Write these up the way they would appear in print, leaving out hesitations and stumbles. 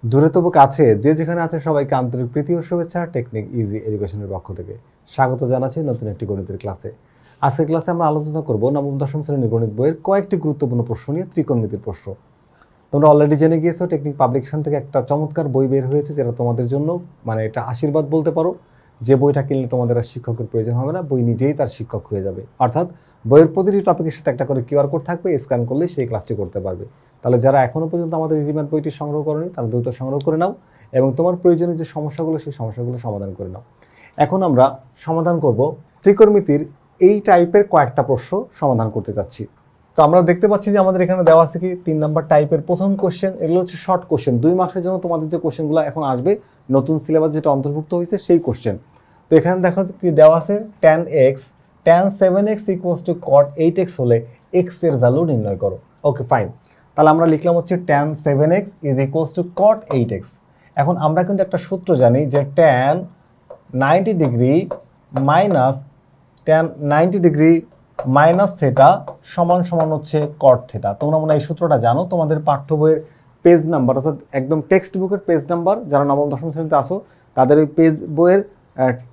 দূরে তবু কাছে যে যেখানে আছে সবাইকে আন্তরিক প্রীতি ও শুভেচ্ছা টেকনিক ইজি এডুকেশনের পক্ষ থেকে স্বাগত জানাচ্ছি নতুন একটি গণিতের ক্লাসে। আজকের ক্লাসে আমরা আলোচনা করব নবম দশম শ্রেণীর গণিত বইয়ের কয়েকটি গুরুত্বপূর্ণ প্রশ্ন নিয়ে, ত্রিকোণমিতির প্রশ্ন। তোমরা অলরেডি জেনে গিয়েছো টেকনিক পাবলিকেশন থেকে একটা চমৎকার বই বের হয়েছে, যেটা তোমাদের জন্য মানে এটা আশীর্বাদ বলতে পারো। যে বইটা কিনলে তোমাদের আর শিক্ষকের প্রয়োজন হবে না, বই নিজেই তার শিক্ষক হয়ে যাবে। অর্থাৎ বইয়ের প্রতিটি টপিকের সাথে একটা করে কিউআর কোড থাকবে, স্ক্যান করলে সেই ক্লাসটি করতে পারবে। তাহলে যারা এখনও পর্যন্ত আমাদের ইজি ম্যাথ বইটি সংগ্রহ করনি তারা দ্রুত সংগ্রহ করে নাও এবং তোমার প্রয়োজনীয় যে সমস্যাগুলো সেই সমস্যাগুলো সমাধান করে নাও। এখন আমরা সমাধান করব ত্রিকোণমিতির এই টাইপের কয়েকটা প্রশ্ন সমাধান করতে যাচ্ছি। তো আমরা দেখতে পাচ্ছি যে আমাদের এখানে দেওয়া আছে কি 3 নাম্বার টাইপের প্রথম কোশ্চেন। এগুলো হচ্ছে শর্ট কোশ্চেন, 2 মার্কসের জন্য তোমাদের যে কোশ্চেনগুলো এখন আসবে নতুন সিলেবাস যেটা অন্তর্ভুক্ত হয়েছে সেই কোশ্চেন। তো এখানে দেখো কি দেওয়া আছে, tan x tan 7x = cot 8x হলে x এর ভ্যালু নির্ণয় করো। ওকে ফাইন, তাহলে আমরা লিখলাম হচ্ছে tan 7x = cot 8x। এখন আমরা কিন্তু একটা সূত্র জানি যে tan 90 degree minus tan 90 degree minus theta সমান সমান হচ্ছে কট থেটা। তোমরা মনে হয় এই সূত্রটা জানো, তোমাদের পাঠ্য বইয়ের পেজ নাম্বার অর্থাৎ একদম টেক্সট বুকের পেজ নাম্বার, যারা নবম দশম শ্রেণীতে আসো তাদের ওই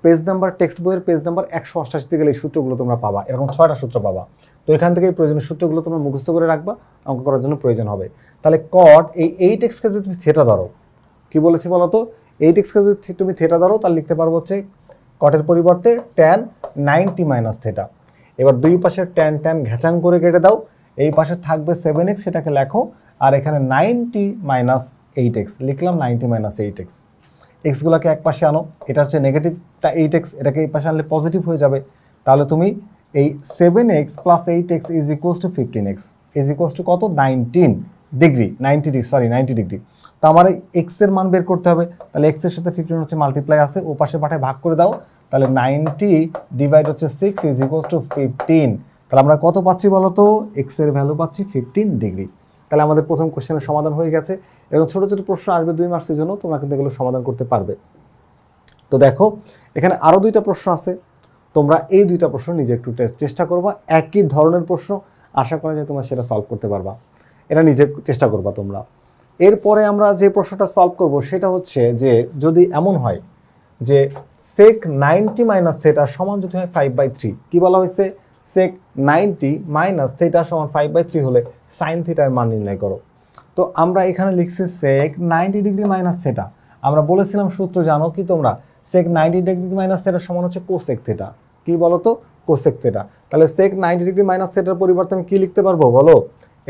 পেজ নাম্বার টেক্সট বইয়ের পেজ নাম্বার 188 গেলে এই সূত্রগুলো তোমরা পাবা। এরকম 6টা সূত্র পাবা। তো এখান থেকে এই প্রয়োজনীয় সূত্রগুলো তোমরা মুখস্থ করে রাখবা, অঙ্ক করার জন্য প্রয়োজন হবে। তাহলে কট এই 8xকে যদি তুমি থেটা ধরো, কি বলেছি বলো তো, 8xকে যদি তুমি থেটা ধরো তাহলে লিখতে পারবো হচ্ছে কটের পরিবর্তে tan 90 মাইনাস থেটা। এবার দুই পাশের tan ঘ্যাচাং করে কেটে দাও, এই পাশে থাকবে 7x, সেটাকে লেখো, আর এখানে 90 মাইনাস 8x লিখলাম, 90 মাইনাস 8x। এক্সগুলোকে এক পাশে আনো, এটা হচ্ছে নেগেটিভটা 8x, এটাকে এই পাশে আনলে পজিটিভ হয়ে যাবে। তাহলে তুমি এই 7x প্লাস 8x = 15x কত, 19 ডিগ্রি 90 ডিগ্রি। তো আমার এই এক্স এর মান বের করতে হবে, তাহলে এক্স এর সাথে 15 হচ্ছে মাল্টিপ্লাই আছে, ও পাশে পাঠায় ভাগ করে দাও, তাহলে 90 ডিভাইড হচ্ছে 6 = 15। তাহলে আমরা কত পাচ্ছি বলো তো, এক্স এর ভ্যালু পাচ্ছি 15 ডিগ্রি। তাহলে আমাদের প্রথম কোশ্চেনের সমাধান হয়ে গেছে। এরকম ছোটো ছোটো প্রশ্ন আসবে 2 মার্কসের জন্য, তোমরা কিন্তু এগুলো সমাধান করতে পারবে। তো দেখো এখানে আরও 2টা প্রশ্ন আছে, তোমরা এই 2টা প্রশ্ন নিজে একটু চেষ্টা করবা, একই ধরনের প্রশ্ন, আশা করা যায় তোমরা সেটা সলভ করতে পারবা, এটা নিজে চেষ্টা করবা তোমরা। এরপরে আমরা যে প্রশ্নটা সলভ করব সেটা হচ্ছে যে যদি এমন হয় যে sec 90 মাইনাস থেটা সমান যদি হয় 5/3, কি বলা হয়েছে, sec 90 মাইনাস থেটা সমান 5/3 হলে সাইন থিটার মান নির্ণয় করো। তো আমরা এখানে লিখছি sec 90 ডিগ্রি মাইনাস থেটা। আমরা বলেছিলাম সূত্র জানো কি তোমরা, sec 90 ডিগ্রি মাইনাস থেটা সমান হচ্ছে cosec থেটা। কি বলো তো, cosec থেটা। তাহলে sec 90 ডিগ্রি মাইনাস থেটার পরিবর্তে আমি কি লিখতে পারবো বলো,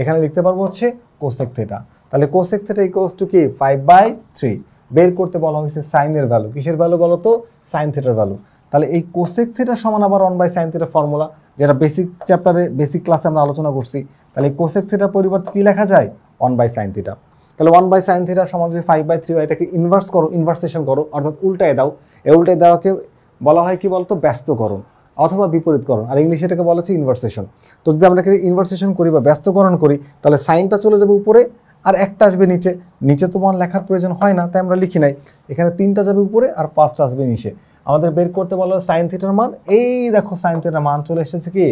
এখানে লিখতে পারবো হচ্ছে cosec থেটা। তাহলে cosec থেটা = কি 5/3। বের করতে বলা হয়েছে সাইনের ভ্যালু, কিসের ভ্যালু বলো তো, সাইন থেটার ভ্যালু। তাহলে এই cosec থেটা সমান আবার 1/sin থেটা ফর্মুলা, যেটা বেসিক চ্যাপ্টারে বেসিক ক্লাসে আমরা আলোচনা করছি। তাহলে cosec থেটার পরিবর্তে কি লেখা যায়, 1/sin থেটা। তাহলে 1/sin থেটা সমান যদি 5/3 হয়, এটাকে ইনভার্স করো, ইনভার্সেশন করো, অর্থাৎ উল্টায় দাও। এই উল্টায় দেওয়াকে বলা হয় কি বলতো, ব্যস্তকরণ অথবা বিপরীতকরণ, আর ইংলিশে এটাকে বলা হচ্ছে ইনভার্সেশন। তো যদি আমরা ইনভার্সেশন করি বা ব্যস্তকরণ করি, তাহলে সাইনটা চলে যাবে উপরে আর একটা আসবে নিচে। নিচে তো মান লেখার প্রয়োজন হয় না, তাই আমরা লিখি নাই। এখানে 3টা যাবে উপরে আর 5টা আসবে নিচে। আমাদের বের করতে বলা হয় সাইন থিটার মান। এই দেখো সাইন থিটার মান চলে এসেছে কি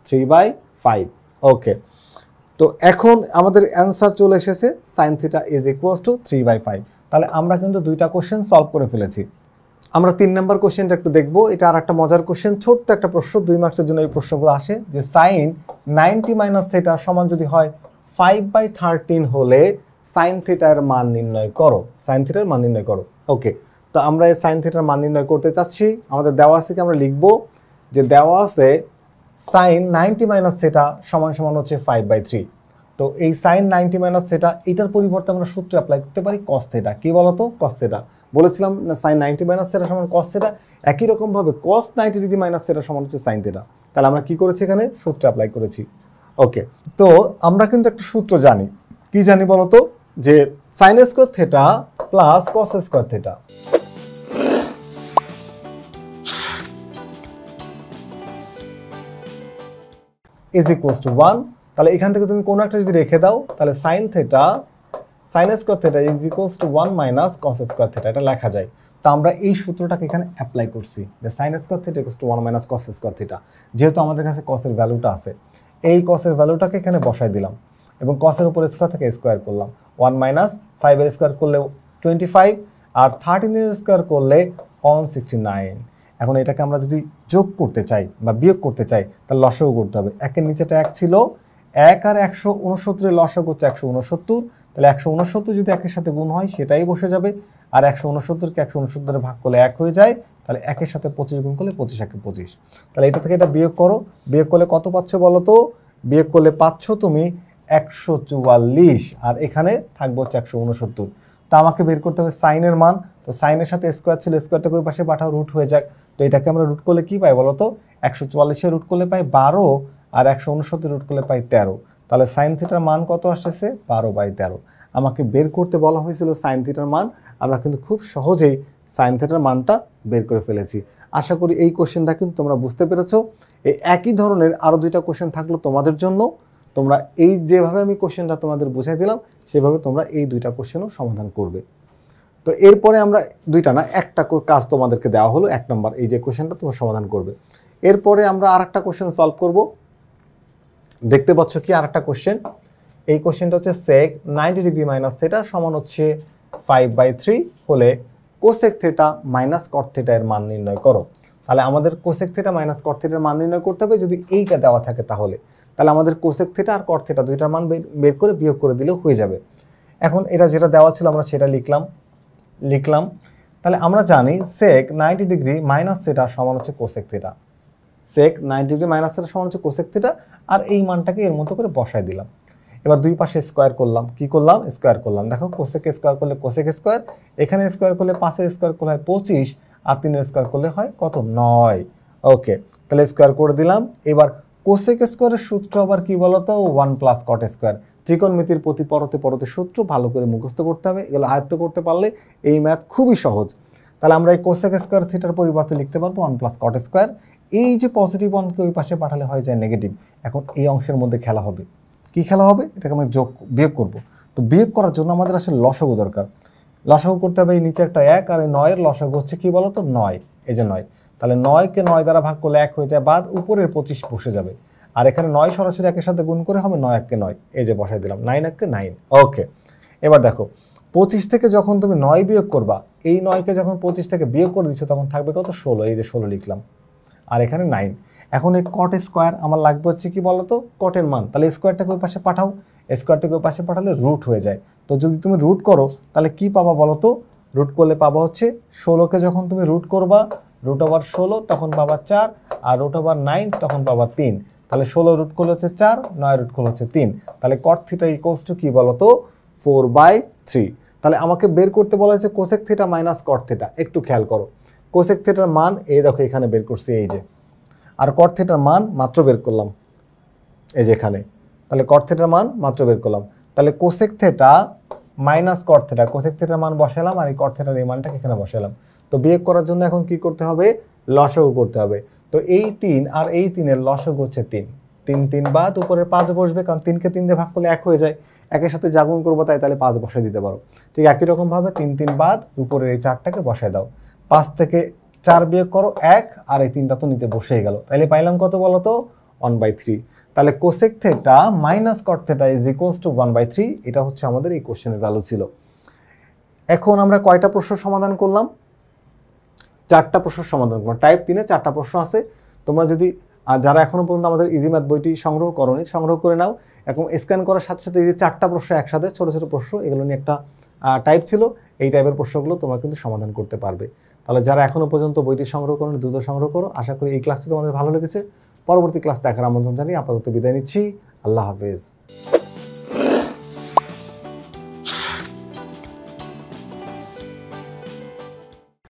3/5। ওকে, তো এখন আমাদের অ্যান্সার চলে এসেছে সাইন থিটা = 3/5। তাহলে আমরা কিন্তু 2টা কোশ্চেন সলভ করে ফেলেছি। আমরা 3 নাম্বার কোশ্চেনটা একটু দেখবো। এটা আর একটা মজার কোশ্চেন, ছোট্ট একটা প্রশ্ন, 2 মার্কসের জন্য এই প্রশ্নগুলো আসে, যে সাইন 90 মাইনাস থেটা সমান যদি হয় 5/13 হলে সাইন থিটার মান নির্ণয় করো, সাইন থিটার মান নির্ণয় করো। ওকে, তো আমরা এই সাইন থিটার মান নির্ণয় করতে চাচ্ছি। আমাদের দেওয়া আছে কি, আমরা লিখবো যে দেওয়া আছে সাইন 90 মাইনাস থেটা সমান সমান হচ্ছে 5/3। তো এই সাইন 90 মাইনাস থেটা, এটার পরিবর্তে আমরা সূত্র অ্যাপ্লাই করতে পারি cos থেটা। কি বলতো, cos থেটা। বলেছিলাম না সাইন 90 মাইনাস থেটা সমান cos থেটা, একই রকমভাবে cos 90 ডিগ্রি মাইনাস থেটা সমান হচ্ছে সাইন থেটা। তাহলে আমরা কি করেছি, এখানে সূত্র অ্যাপ্লাই করেছি। ওকে, তো আমরা কিন্তু একটা সূত্র জানি, কি জানি বলতো, যে sine square theta plus cos square theta = 1। তাহলে এখান থেকে তুমি কোনো একটা যদি রেখে দাও, তাহলে sine square theta = 1 minus cos square theta, এটা লেখা যায়। তো আমরা এই সূত্রটাকে এখানে অ্যাপ্লাই করছি, যে sine square theta = 1 minus cos square theta. যেহেতু আমাদের কাছে cos এর ভ্যালুটা আছে, এই cos এর ভ্যালুটাকে এখানে বসাই দিলাম এবং cos এর উপর স্কয়ার থেকে স্কয়ার করলাম। 1 মাইনাস 5 এর স্কয়ার করলে 25 আর 13 স্কোয়ার করলে 169। এখন এটাকে আমরা যদি যোগ করতে চাই বা বিয়োগ করতে চাই তাহলে লসাগু করতে হবে। একের নিচেটা 1 ছিল, 1 আর 169 লসাগু হচ্ছে 169, তাহলে 169 যদি একের সাথে গুণ হয় সেটাই বসে যাবে। আর 169কে 169 ভাগ করলে 1 হয়ে যায়, তাহলে একের সাথে 25 গুণ করলে 25 একে 25। তাহলে এটা থেকে এটা বিয়োগ করো, বিয়োগ করলে কত পাচ্ছ বলো তো? বিয়োগ করলে পাচ্ছ তুমি 144, আর এখানে থাকবে হচ্ছে 169। তা আমাকে বের করতে হবে সাইনের মান। তো সাইনের সাথে স্কোয়ার ছিল, স্কোয়ারটাকে ওই পাশে পাঠাও, রুট হয়ে যাক। তো এটাকে আমরা রুট করলে কি পাই বলো তো? 144 রুট করলে পাই 12, আর 169 রুট করলে পাই 13। তাহলে সাইন থিটার মান কত আসতেছে? 12/13। আমাকে বের করতে বলা হয়েছিল সাইন থিটার মান, আমরা কিন্তু খুব সহজেই সাইন থিটার মানটা বের করে ফেলেছি। আশা করি এই কোশ্চেনটা কিন্তু তোমরা বুঝতে পেরেছো। এই একই ধরনের আরও 2টা কোশ্চেন থাকলো তোমাদের জন্য। তোমরা এই যেভাবে আমি কোশ্চেনটা তোমাদের বুঝাই দিলাম সেভাবে তোমরা এই 2টা কোশ্চেনও সমাধান করবে। তো এরপরে আমরা 2টা না, একটা কাজ তোমাদেরকে দেওয়া হলো, 1 নম্বর এই যে কোশ্চেনটা তোমরা সমাধান করবে। এরপরে আমরা আরেকটা কোশ্চেন সলভ করব। দেখতে পাচ্ছ কি আরেকটা কোশ্চেন? এই কোশ্চেনটা হচ্ছে sec 90 ডিগ্রি মাইনাস থিটা সমান হচ্ছে 5/3 হলে কোসেক থিটা মাইনাস কট থিটা এর মান নির্ণয় করো। তাহলে আমাদের কোসেক থিটা মাইনাস কট থিটার মান নির্ণয় করতে হবে যদি এইটা দেওয়া থাকে। তাহলে আমাদের কোসেক থিটা আর কট থিটা 2টার মান বের করে বিয়োগ করে দিলেও হয়ে যাবে। এখন এটা যেটা দেওয়া ছিল আমরা সেটা লিখলাম। তাহলে আমরা জানি sec 90 ডিগ্রি মাইনাস থিটা সমান হচ্ছে cosec theta. sec 90 degree minus theta সমান হচ্ছে কোসেক থিটা, আর এই মানটাকে এর মতো করে বসায় দিলাম। এবার দুই পাশে স্কোয়ার করলাম। কি করলাম? স্কোয়ার করলাম। দেখো কোসেক স্কোয়ার করলে কোসেক স্কোয়ার, এখানে স্কোয়ার করলে 5-এর স্কোয়ার করলে হয় 25, আর 3-এর স্কোয়ার করলে হয় কত? 9। ওকে, তাহলে স্কোয়ার করে দিলাম। এবার কোসেক স্কোয়ারের সূত্র আবার কি বলতো? 1 প্লাস কট স্কোয়ার। ত্রিকোণমিতির প্রতি পরতে সূত্র ভালো করে মুখস্থ করতে হবে। এগুলো আয়ত্ত করতে পারলে এই ম্যাথ খুবই সহজ। তাহলে আমরা এই কোসেক স্কোয়ার থিটার পরিবর্তে লিখতে পারবো 1 প্লাস কট স্কোয়ার। এই যে পজিটিভ অঙ্ককে ওই পাশে পাঠালে হয়ে যায় নেগেটিভ। এখন এই অংশের মধ্যে খেলা হবে। কি খেলা হবে? এটাকে আমি বিয়োগ করব। তো বিয়োগ করার জন্য আমাদের আসলে লসাগু দরকার। লসাগু করতে হবে এই নিচে একটা 1, আর এই 9-এর লসাগু হচ্ছে কি বলো তো? 9। এই যে 9, তাহলে 9কে 9 দ্বারা ভাগ করলে 1 হয়ে যায়, বাদ উপরের 25 বসে যাবে। আর এখানে 9 সরাসরি একের সাথে গুণ করে হবে 9 1 9, এই যে বসাই দিলাম 9 1 9। ওকে, এবার দেখো 25 থেকে যখন তুমি 9 বিয়োগ করবা, এই 9কে যখন 25 থেকে বিয়োগ করে দিচ্ছ তখন থাকবে কত? 16। এই যে 16 লিখলাম, আর এখানে 9। এখন এই কট স্কোয়ার আমার লাগবে হচ্ছে কি বলতো? কটের মান। তাহলে স্কোয়ারটাকে ওই পাশে পাঠাও, স্কোয়ারটাকে ওই পাশে পাঠালে রুট হয়ে যায়। তো যদি তুমি রুট করো তাহলে কি পাবা বলতো? রুট করলে পাবা হচ্ছে 16কে যখন তুমি রুট করবা, রুট ওভার 16 তখন পাবা 4, আর রুট ওভার 9 তখন পাবা 3। তাহলে 16 রুট করলে হচ্ছে 4, 9 রুট করলে হচ্ছে 3। তাহলে কট থিটা ইকুয়ালস টু কি বলতো? 4/3। তাহলে আমাকে বের করতে বলা হয়েছে কোসেক থিটা মাইনাস কট থিটা। একটু খেয়াল করো, কোসেক থিটার মান এই দেখো এখানে বের করছি, এই যে, আর কট থিটার মান মাত্র বের করলাম এই যে এখানে। তাহলে কট থিটার মান মাত্র বের করলাম। তাহলে কোসেক থিটা মাইনাস কট থিটা, কোসেক থিটার মান বসালাম, আর এই কট থিটার এই মানটাকে এখানে বসালাম। তো বিয়োগ করার জন্য এখন কি করতে হবে? লসাগু করতে হবে। তো এই 3 আর এই 3-এর লসাগু হচ্ছে 3। 3 3 বাদ, উপরে 5 বসবে, কারণ 3কে 3 দিয়ে ভাগ করলে 1 হয়ে যায়। একের সাথে যা গুণ করবো তাহলে 5 বসায় দিতে পারো। ঠিক একই রকমভাবে 3 3 বাদ, উপরের এই 4টাকে বসায় দাও। 5 থেকে 4 বিয়োগ করো 1, আর এই 3টা তো নিচে বসেই গেল। তাহলে পাইলাম কত বলো তো? 1/3। তাহলে cosec theta minus caught theta is equals to 1/3। এটা হচ্ছে আমাদের এই কোশ্চেনের ভ্যালু ছিল। এখন আমরা কয়টা প্রশ্ন সমাধান করলাম? 4টা প্রশ্ন সমাধান করলাম। টাইপ 3-এ 4টা প্রশ্ন আছে। তোমরা যদি যারা এখনো পর্যন্ত আমাদের ইজি ম্যাথ বইটি সংগ্রহ করোনি, সংগ্রহ করে নাও। এখন স্ক্যান করার সাথে সাথে এই যে 4টা প্রশ্ন একসাথে, ছোট ছোট প্রশ্ন, এগুলো নিয়ে একটা টাইপ ছিল। এই টাইপের প্রশ্নগুলো তোমরা কিন্তু সমাধান করতে পারবে। তাহলে যারা এখনো পর্যন্ত বইটি সংগ্রহ করোনি, দ্রুত সংগ্রহ করো। আশা করি এই ক্লাসটি তোমাদের ভালো লেগেছে। পরবর্তী ক্লাস দেখার আমন্ত্রণ জানিয়ে আপাতত বিদায় নিচ্ছি। আল্লাহ হাফেজ।